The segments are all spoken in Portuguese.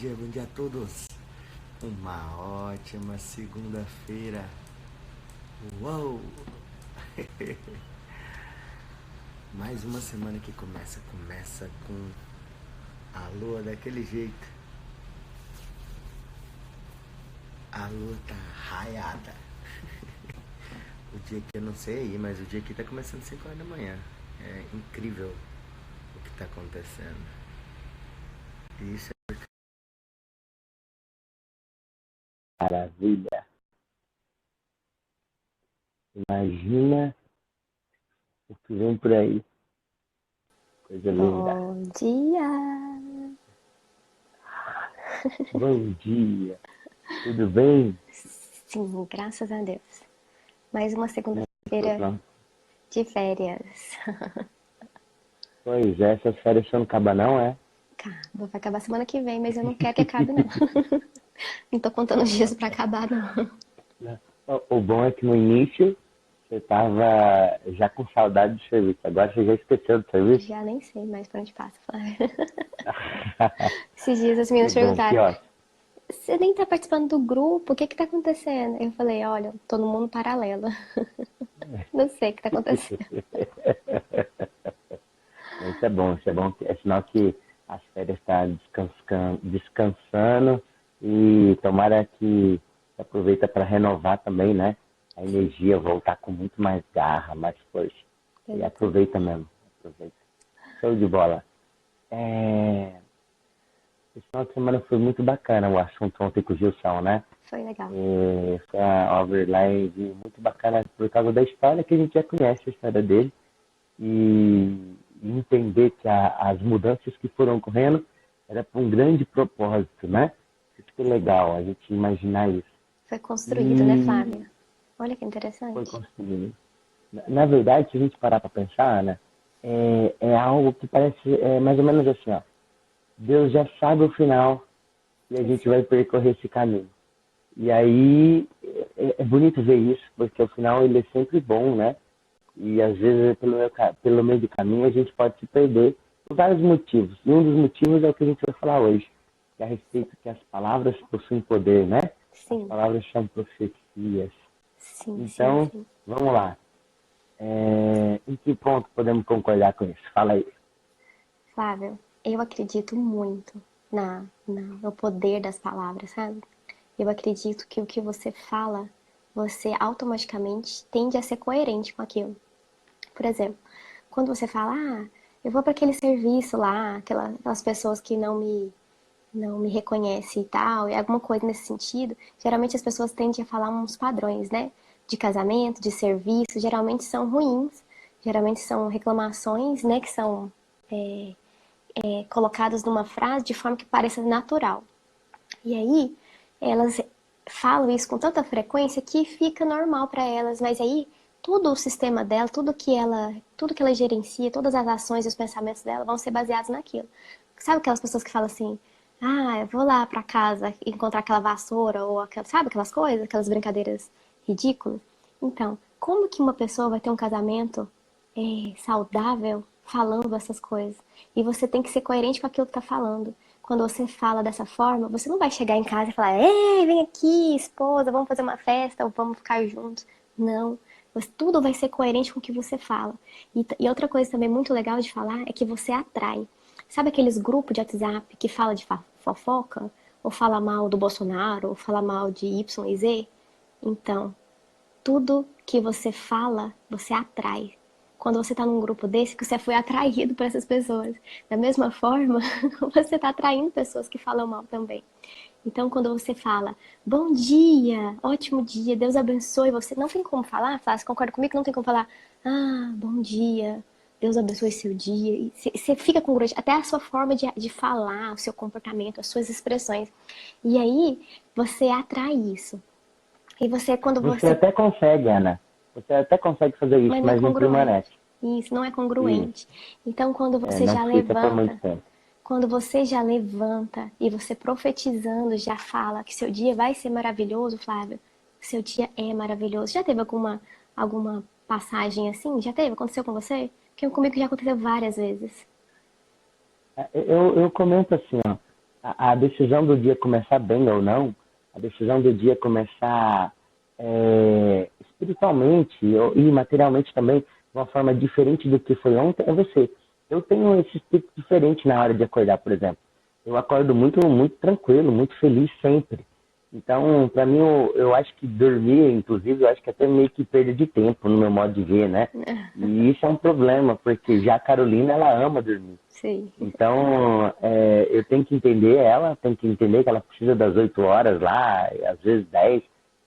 Bom dia a todos. Uma ótima segunda-feira. Uou! Mais uma semana que começa. Começa com a lua daquele jeito. A lua tá raiada. O dia aqui eu não sei aí, mas o dia aqui tá começando às 5 horas da manhã. É incrível o que tá acontecendo. E isso é Maravilha. Imagina o que vem por aí. Coisa linda. Bom dia! Bom dia. Tudo bem? Sim, graças a Deus. Mais uma segunda-feira Pronto. de férias. Pois é, essas férias você não acaba não, é? Vai acabar semana que vem, mas eu não quero que acabe, não. Não tô contando os dias pra acabar, não. O bom é que no início você estava já com saudade do serviço. Agora você já esqueceu do serviço? Já nem sei mais pra onde passa, Flávia. Esses dias as meninas Que bom, que perguntaram: ótimo. você nem tá participando do grupo? O que que tá acontecendo? Eu falei: olha, tô no mundo paralelo. Não sei o que tá acontecendo. Isso é bom, isso é bom. É sinal que as férias estão descansando e tomara que aproveita para renovar também, né? A energia, voltar com muito mais garra, mais força. E Exatamente. aproveita mesmo, aproveita. Show de bola. É... Esse final de semana foi muito bacana o assunto ontem com o Gilson, né? Foi legal. Foi uma overlive muito bacana por causa da história que a gente já conhece, a história dele. E entender que as mudanças que foram ocorrendo era para um grande propósito, né? Isso que é legal, a gente imaginar isso. Foi construído, né, E Flávia? Olha que foi interessante. construído. Na verdade, se a gente parar para pensar, né, é algo que parece mais ou menos assim, ó. Deus já sabe o final e a gente vai percorrer esse caminho. E aí é bonito ver isso, porque o final ele é sempre bom, né? E às vezes pelo meio do caminho a gente pode se perder por vários motivos. E um dos motivos é o que a gente vai falar hoje, que é a respeito que as palavras possuem poder, né? As Sim, palavras são profecias. sim, sim, Então, sim. vamos lá. Em que ponto podemos concordar com isso? Fala aí. Flávia, eu acredito muito no poder das palavras, sabe? Eu acredito que o que você fala, você automaticamente tende a ser coerente com aquilo. Por exemplo, quando você fala, eu vou para aquele serviço lá, aquelas pessoas que não me reconhecem e tal, e alguma coisa nesse sentido, geralmente as pessoas tendem a falar uns padrões, né? De casamento, de serviço, geralmente são ruins, geralmente são reclamações, né? Que são colocadas numa frase de forma que pareça natural. E aí, elas falam isso com tanta frequência que fica normal para elas, mas aí todo o sistema dela, tudo que ela gerencia, todas as ações e os pensamentos dela vão ser baseados naquilo. Sabe aquelas pessoas que falam assim: eu vou lá para casa encontrar aquela vassoura ou sabe aquelas coisas, aquelas brincadeiras ridículas? Então, como que uma pessoa vai ter um casamento saudável falando essas coisas? E você tem que ser coerente com aquilo que está falando. Quando você fala dessa forma, você não vai chegar em casa e falar: ei, vem aqui, esposa, vamos fazer uma festa ou vamos ficar juntos. Não. Tudo vai ser coerente com o que você fala. E outra coisa também muito legal de falar é que você atrai. Sabe aqueles grupos de WhatsApp que fala de fofoca? Ou fala mal do Bolsonaro? Ou fala mal de Y e Z? Então, tudo que você fala, você atrai. Quando você está num grupo desse, que você foi atraído por essas pessoas. Da mesma forma, você está atraindo pessoas que falam mal também. Então, quando você fala, bom dia, ótimo dia, Deus abençoe você, não tem como falar, você concorda comigo que não tem como falar, bom dia, Deus abençoe seu dia. Você fica congruente, até a sua forma de falar, o seu comportamento, as suas expressões. E aí, você atrai isso. E você, quando Você você até consegue, Ana. Você até consegue fazer isso, mas não é mas não congruente. permanece. Isso não é E congruente. Então, não fica por muito tempo. quando você já levanta e você profetizando já fala que seu dia vai ser maravilhoso, Flávia, seu dia é maravilhoso. Já teve alguma passagem assim? Já teve? Aconteceu com você? Porque comigo já aconteceu várias vezes. Eu comento assim, ó. a decisão do dia começar bem ou não, a decisão do dia começar espiritualmente e materialmente também, de uma forma diferente do que foi ontem, é você. Eu tenho esse tipo diferente na hora de acordar, por exemplo. Eu acordo muito, muito tranquilo, muito feliz sempre. Então, para mim, eu acho que dormir, inclusive, eu acho que até meio que perda de tempo no meu modo de ver, né? E isso é um problema, porque já a Carolina, ela ama dormir. Sim. Então, eu tenho que entender ela, tenho que entender que ela precisa das 8 horas lá, às vezes 10,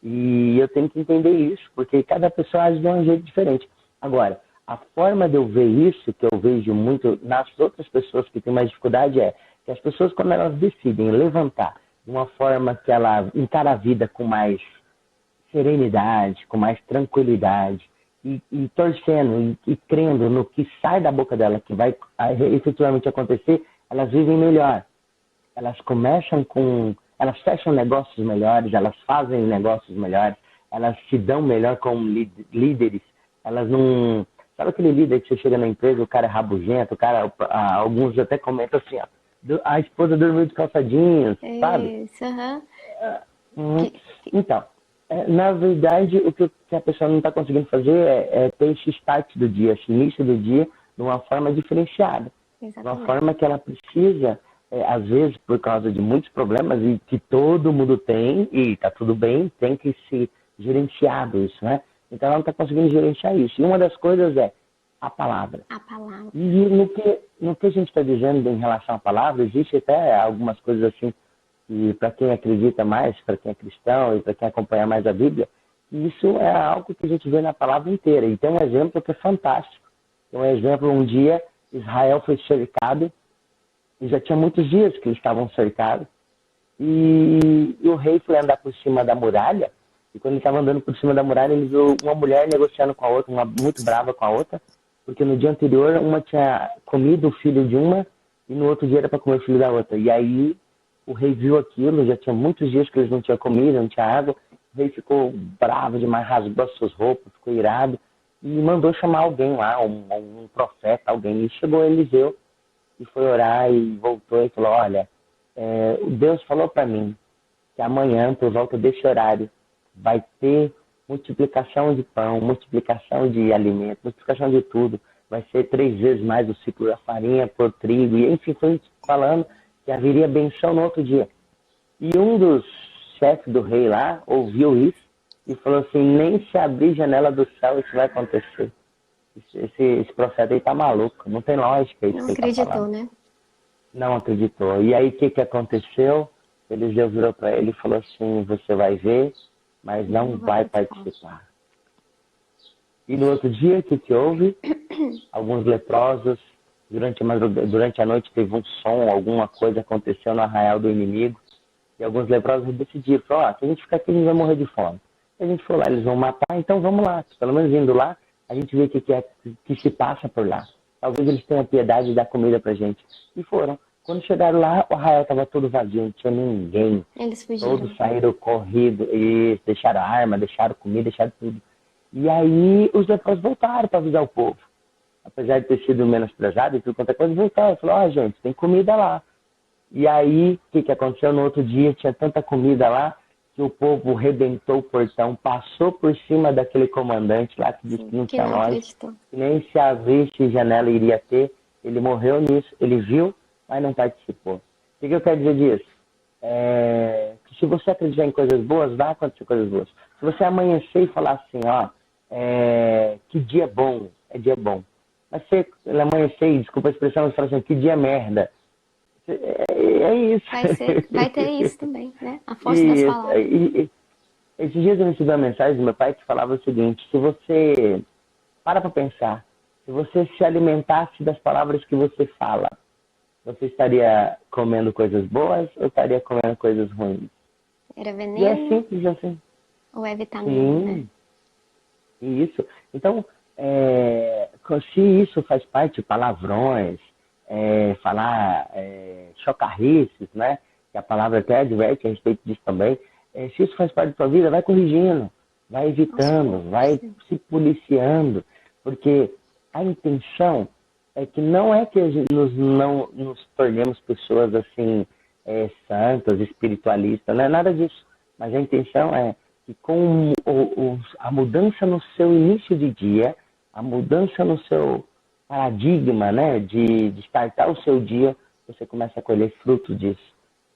e eu tenho que entender isso, porque cada pessoa age de um jeito diferente. Agora, a forma de eu ver isso, que eu vejo muito nas outras pessoas que têm mais dificuldade, é que as pessoas, quando elas decidem levantar de uma forma que ela encara a vida com mais serenidade, com mais tranquilidade, e torcendo e crendo no que sai da boca dela, que vai efetivamente acontecer, elas vivem melhor. Elas começam com. Elas fecham negócios melhores, elas fazem negócios melhores, elas se dão melhor como líderes. Elas não. Sabe aquele líder que você chega na empresa, o cara é rabugento, o cara, alguns até comentam assim, ó, a esposa dormiu de calça jeans, sabe? Isso, aham. Então, na verdade, o que a pessoa não está conseguindo fazer é ter esse start do dia, esse início do dia, de uma forma diferenciada. De uma Exatamente. forma que ela precisa, às vezes, por causa de muitos problemas, e que todo mundo tem, e está tudo bem, tem que ser gerenciado isso, né? Então, ela não está conseguindo gerenciar isso. E uma das coisas é a palavra. A palavra. E no que a gente está dizendo em relação à palavra, existe até algumas coisas assim, e para quem acredita mais, para quem é cristão e para quem acompanha mais a Bíblia, isso é algo que a gente vê na palavra inteira. E tem um exemplo que é fantástico. Tem um exemplo, um dia Israel foi cercado, e já tinha muitos dias que eles estavam cercados, e o rei foi andar por cima da muralha, e quando ele estava andando por cima da muralha, ele viu uma mulher negociando com a outra, uma muito brava com a outra, porque no dia anterior uma tinha comido o filho de uma, e no outro dia era para comer o filho da outra. E aí o rei viu aquilo, já tinha muitos dias que eles não tinham comida, não tinha água. O rei ficou bravo demais, rasgou as suas roupas, ficou irado e mandou chamar alguém lá, um profeta, alguém. E chegou Eliseu e foi orar e voltou e falou, olha, Deus falou para mim que amanhã, por volta desse horário, vai ter multiplicação de pão, multiplicação de alimento, multiplicação de tudo. Vai ser 3 vezes mais o ciclo da farinha por trigo. E enfim, foi falando que haveria benção no outro dia. E um dos chefes do rei lá ouviu isso e falou assim, nem se abrir janela do céu isso vai acontecer. Esse profeta aí tá maluco, não tem lógica isso Não que ele tá acreditou, falando. né? Não acreditou. E aí o que aconteceu? Eliseu virou para ele e falou assim, você vai ver, mas não vai participar. E no outro dia, o que houve? Alguns leprosos, durante a noite teve um som, alguma coisa aconteceu no arraial do inimigo, e alguns leprosos decidiram, falaram, se a gente ficar aqui, a gente vai morrer de fome. Se a gente for lá, eles vão matar, então vamos lá. Pelo menos indo lá, a gente vê o que se passa por lá. Talvez eles tenham piedade de dar comida pra gente. E foram. Quando chegaram lá, o arraial estava todo vazio, não tinha ninguém. Eles fugiram. Todos saíram corrido e deixaram arma, deixaram comida, deixaram tudo. E aí os leprosos voltaram para avisar o povo. Apesar de ter sido menosprezado e tudo quanto é coisa, voltaram. Falaram, gente, tem comida lá. E aí, o que aconteceu? No outro dia tinha tanta comida lá que o povo rebentou o portão, passou por cima daquele comandante lá que disse que não tinha loja, que nem se abrisse janela iria ter. Ele morreu nisso, ele viu, mas não participou. O que eu quero dizer disso? Que se você acreditar em coisas boas, vai acontecer coisas boas. Se você amanhecer e falar assim, que dia bom, é dia bom. Mas se amanhecer e, desculpa a expressão, você fala assim, que dia merda. É isso. Vai ter isso também, né? A força das palavras. Esses dias eu recebi uma mensagem do meu pai que falava o seguinte, se você, para pensar, se você se alimentasse das palavras que você fala, você estaria comendo coisas boas ou estaria comendo coisas ruins? Era veneno? E é simples assim. Ou é vitamina, né? Isso. Então, se isso faz parte de palavrões, falar chocarrices, né? Que a palavra até adverte a respeito disso também. Se isso faz parte da sua vida, vai corrigindo, vai evitando, vai se policiando, porque a intenção é que não é que não nos tornemos pessoas assim santos, espiritualistas, não é nada disso. Mas a intenção é que com a mudança no seu início de dia, a mudança no seu paradigma, né, de startar o seu dia, você começa a colher fruto disso.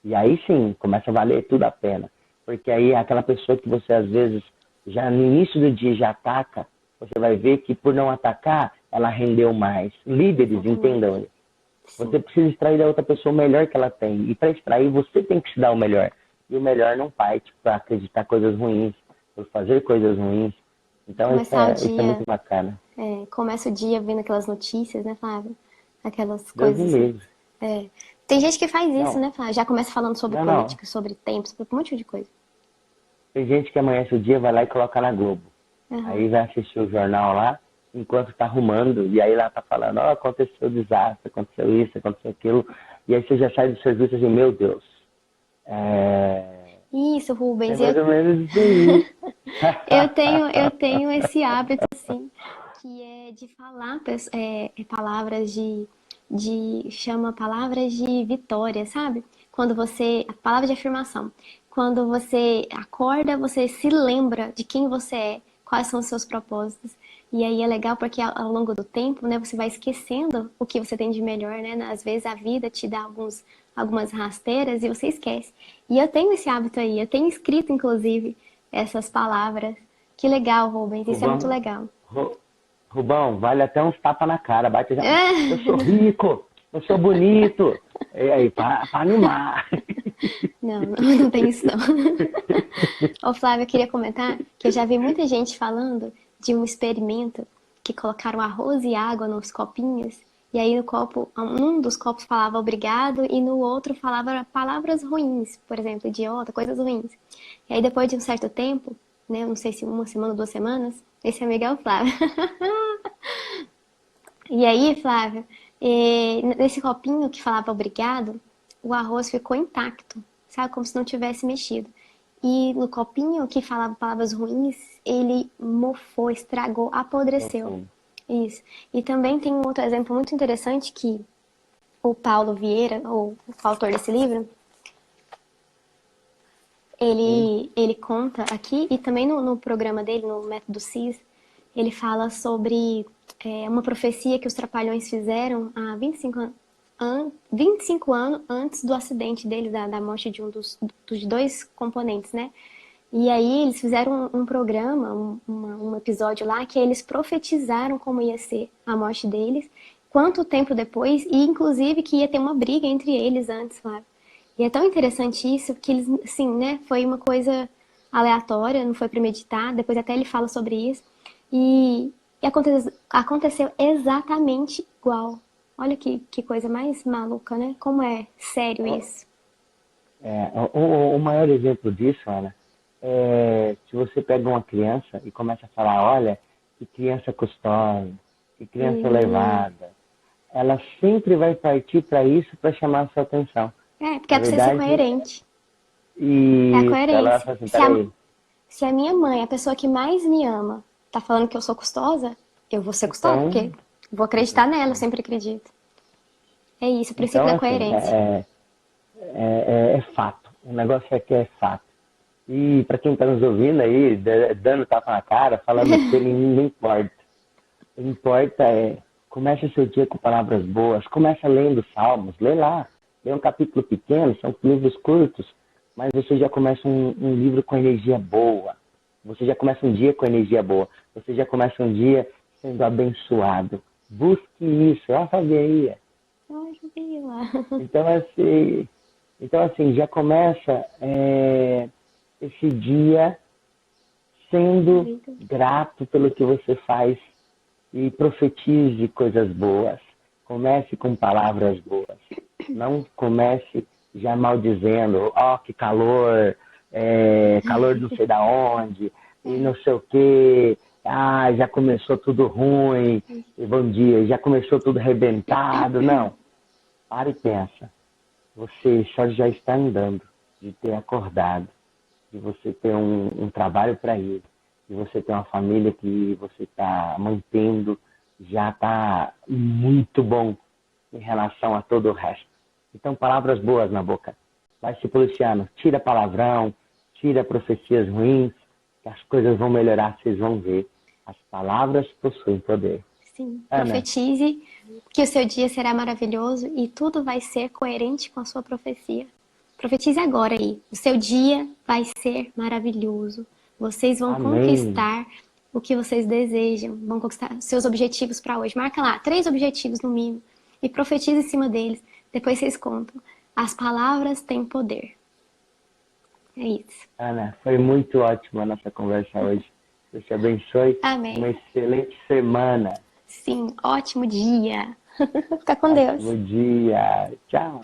E aí sim, começa a valer tudo a pena. Porque aí aquela pessoa que você às vezes, já no início do dia já ataca, você vai ver que por não atacar, ela rendeu mais. Líderes, entendam isso. Você precisa extrair da outra pessoa o melhor que ela tem. E para extrair, você tem que se dar o melhor. E o melhor não parte para acreditar coisas ruins, por fazer coisas ruins. Então isso é muito bacana. Começa o dia vendo aquelas notícias, né, Flávio? Aquelas Deus me coisas. livre. Tem gente que faz isso, Não. né, Flávio? Já começa falando sobre política, sobre tempo, sobre um monte de coisa. Tem gente que amanhece o dia, vai lá e coloca na Globo. Aí vai assistir o jornal lá, enquanto tá arrumando, e aí lá tá falando, aconteceu o desastre, aconteceu isso, aconteceu aquilo, e aí você já sai do serviço e diz, meu Deus. Isso, Rubens. É mais ou menos isso aí. Eu tenho esse hábito, assim, que é de falar palavras chama palavras de vitória, sabe? A palavra de afirmação. Quando você acorda, você se lembra de quem você é, quais são os seus propósitos. E aí é legal porque ao longo do tempo, né, você vai esquecendo o que você tem de melhor, né? Às vezes a vida te dá algumas rasteiras e você esquece. E eu tenho esse hábito aí, eu tenho escrito, inclusive, essas palavras. Que legal, Rubens, isso é muito legal. Rubão, vale até uns tapas na cara, bate já. Eu sou rico, eu sou bonito. E aí, pra animar. Não tem isso não. Ô Flávio, eu queria comentar que eu já vi muita gente falando de um experimento que colocaram arroz e água nos copinhos, e aí um dos copos falava obrigado e no outro falava palavras ruins, por exemplo, idiota, coisas ruins. E aí depois de um certo tempo, né, não sei se uma semana, 2 semanas, esse amigo é o Flávio. E aí, Flávio, nesse copinho que falava obrigado, o arroz ficou intacto, sabe? Como se não tivesse mexido. E no copinho que falava palavras ruins, ele mofou, estragou, apodreceu. Isso. E também tem um outro exemplo muito interessante que o Paulo Vieira, o autor desse livro, ele conta aqui, e também no programa dele, no Método CIS, ele fala sobre uma profecia que os Trapalhões fizeram há 25 anos antes do acidente dele, da morte de dos 2 componentes, né? E aí eles fizeram um programa, um episódio lá, que eles profetizaram como ia ser a morte deles, quanto tempo depois, e inclusive que ia ter uma briga entre eles antes, claro. E é tão interessante isso, que eles, assim, né, foi uma coisa aleatória, não foi premeditado, depois até ele fala sobre isso, e aconteceu exatamente igual. Olha que coisa mais maluca, né? Como é sério isso. O maior exemplo disso, Ana, se você pega uma criança e começa a falar, olha, que criança gostosa, que criança levada, ela sempre vai partir para isso para chamar a sua atenção. Porque é pra você ser coerente. E é a coerência. Ela vai falar assim, se a minha mãe, a pessoa que mais me ama, tá falando que eu sou custosa, eu vou ser custosa, porque vou acreditar nela, eu sempre acredito. É isso, o princípio da coerência. É fato. O negócio aqui é fato. E para quem está nos ouvindo aí, dando tapa na cara, falando que não importa. O que importa comece o seu dia com palavras boas, começa lendo salmos, lê lá. Lê um capítulo pequeno, são livros curtos, mas você já começa um livro com energia boa. Você já começa um dia com energia boa. Você já começa um dia sendo abençoado. Busque isso. Fabia. Então, assim, já começa esse dia sendo grato pelo que você faz e profetize coisas boas. Comece com palavras boas. Não comece já maldizendo, que calor, calor não sei da onde, e não sei o quê. Já começou tudo ruim, e bom dia, já começou tudo arrebentado. Não. Para e pensa. Você só já está andando, de ter acordado, de você ter um trabalho para ir, de você ter uma família que você está mantendo, já está muito bom em relação a todo o resto. Então, palavras boas na boca. vai se policiando. Tira palavrão, tira profecias ruins, que as coisas vão melhorar, vocês vão ver. As palavras possuem poder. Sim, Ana, profetize que o seu dia será maravilhoso e tudo vai ser coerente com a sua profecia. Profetize agora aí. O seu dia vai ser maravilhoso. Vocês vão amém. conquistar o que vocês desejam, vão conquistar seus objetivos para hoje. Marca lá, 3 objetivos no mínimo e profetize em cima deles. Depois vocês contam. As palavras têm poder. É isso. Ana, foi muito ótima a nossa conversa hoje. Deus te abençoe. Amém. Uma excelente semana. Sim, ótimo dia. Fica com Deus. Ótimo dia. Tchau.